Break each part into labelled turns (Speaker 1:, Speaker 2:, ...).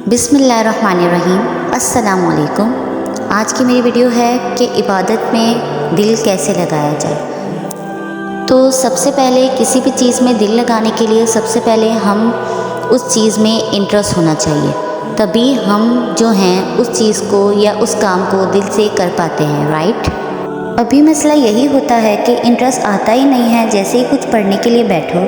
Speaker 1: बिस्मिल्लाहिर्रहमानिर्रहीम। अस्सलाम वालेकुम। आज की मेरी वीडियो है कि इबादत में दिल कैसे लगाया जाए। तो सबसे पहले किसी भी चीज़ में दिल लगाने के लिए सबसे पहले हम उस चीज़ में इंटरेस्ट होना चाहिए, तभी हम जो हैं उस चीज़ को या उस काम को दिल से कर पाते हैं, राइट। अभी मसला यही होता है कि इंटरेस्ट आता ही नहीं है। जैसे ही कुछ पढ़ने के लिए बैठो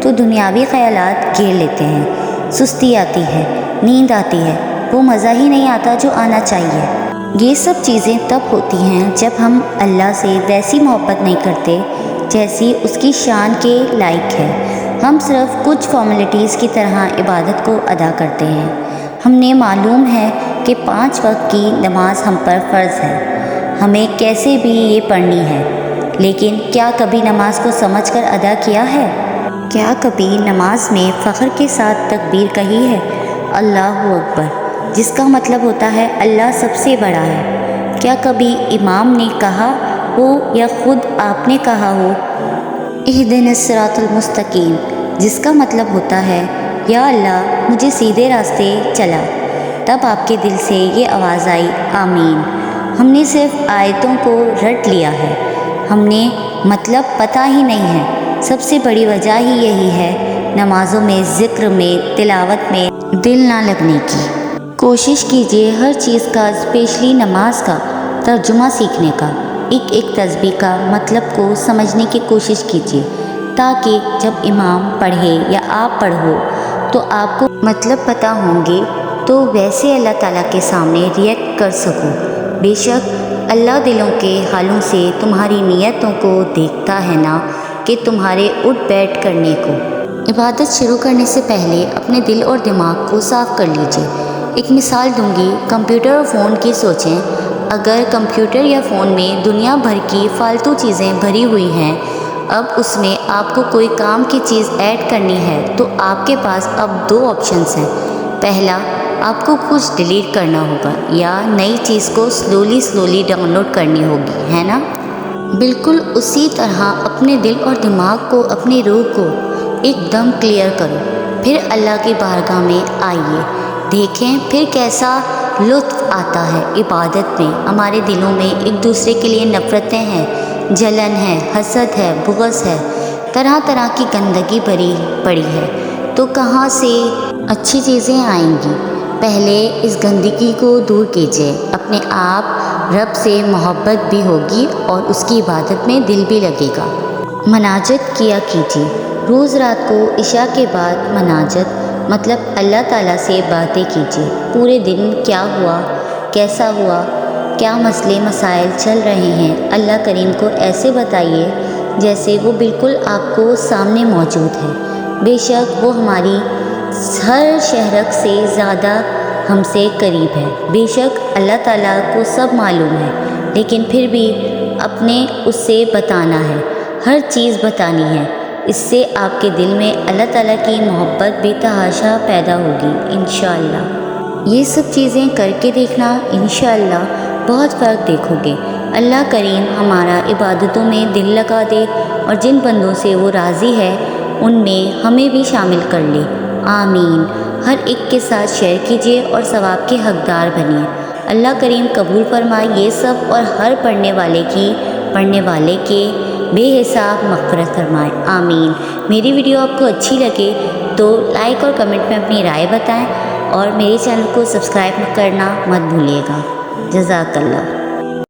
Speaker 1: तो दुनियावी ख़यालात घेर लेते हैं, सुस्ती आती है, नींद आती है, वो मज़ा ही नहीं आता जो आना चाहिए। ये सब चीज़ें तब होती हैं जब हम अल्लाह से वैसी मोहब्बत नहीं करते जैसी उसकी शान के लायक है। हम सिर्फ कुछ फॉर्मेलिटीज़ की तरह इबादत को अदा करते हैं। हमें मालूम है कि 5 वक्त की नमाज हम पर फ़र्ज़ है, हमें कैसे भी ये पढ़नी है, लेकिन क्या कभी नमाज को समझकर अदा किया है? क्या कभी नमाज में फ़ख्र के साथ तकबीर कही है, अल्लाहु अकबर, जिसका मतलब होता है अल्लाह सबसे बड़ा है? क्या कभी इमाम ने कहा हो या ख़ुद आपने कहा हो इहदिनस सिरातुल मुस्तकीम, जिसका मतलब होता है या अल्लाह मुझे सीधे रास्ते चला? तब आपके दिल से ये आवाज़ आई, आमीन। हमने सिर्फ आयतों को रट लिया है, हमने मतलब पता ही नहीं है। सबसे बड़ी वजह ही यही है नमाज़ों में, ज़िक्र में, तिलावत में दिल ना लगने की। कोशिश कीजिए हर चीज़ का, स्पेशली नमाज का तर्जुमा सीखने का, एक एक तस्बीह का मतलब को समझने की कोशिश कीजिए, ताकि जब इमाम पढ़े या आप पढ़ो तो आपको मतलब पता होंगे, तो वैसे अल्लाह ताला के सामने रिएक्ट कर सको। बेशक अल्लाह दिलों के हालों से तुम्हारी नीयतों को देखता है ना, कि तुम्हारे उठ बैठ करने को। इबादत शुरू करने से पहले अपने दिल और दिमाग को साफ़ कर लीजिए। एक मिसाल दूंगी, कंप्यूटर और फ़ोन की सोचें। अगर कंप्यूटर या फ़ोन में दुनिया भर की फ़ालतू चीज़ें भरी हुई हैं, अब उसमें आपको कोई काम की चीज़ ऐड करनी है, तो आपके पास अब 2 ऑप्शंस हैं। पहला, आपको कुछ डिलीट करना होगा या नई चीज़ को स्लोली डाउनलोड करनी होगी, है ना। बिल्कुल उसी तरह अपने दिल और दिमाग को, अपनी रूह को एकदम क्लियर करो, फिर अल्लाह की बारगाह में आइए। देखें फिर कैसा लुत्फ़ आता है इबादत में। हमारे दिलों में एक दूसरे के लिए नफ़रतें हैं, जलन है, हसद है, बुग़्ज़ है, तरह तरह की गंदगी भरी पड़ी है, तो कहाँ से अच्छी चीज़ें आएंगी? पहले इस गंदगी को दूर कीजिए, अपने आप रब से मोहब्बत भी होगी और उसकी इबादत में दिल भी लगेगा। मनाजत किया कीजिए, रोज़ रात को इशा के बाद मनाजत मतलब अल्लाह ताला से बातें कीजिए। पूरे दिन क्या हुआ, कैसा हुआ, क्या मसले मसाइल चल रहे हैं, अल्लाह करीम को ऐसे बताइए जैसे वो बिल्कुल आपको सामने मौजूद है। बेशक वो हमारी हर शहरक से ज़्यादा हमसे करीब है। बेशक अल्लाह ताला को सब मालूम है, लेकिन फिर भी अपने उससे बताना है, हर चीज़ बतानी है। इससे आपके दिल में अल्लाह ताला की मोहब्बत बेतहाशा पैदा होगी इंशाअल्लाह। ये सब चीज़ें करके देखना, इंशाअल्लाह बहुत फ़र्क देखोगे। अल्लाह करीम हमारा इबादतों में दिल लगा दे और जिन बंदों से वो राज़ी है उनमें हमें भी शामिल कर ले, आमीन। हर एक के साथ शेयर कीजिए और सवाब के हकदार बनिए। अल्लाह करीम कबूल फरमाए ये सब और हर पढ़ने वाले के बेहिसाब मग़फ़िरत फरमाए, आमीन। मेरी वीडियो आपको अच्छी लगे तो लाइक और कमेंट में अपनी राय बताएं और मेरे चैनल को सब्सक्राइब करना मत भूलिएगा। जज़ाकल्लाह।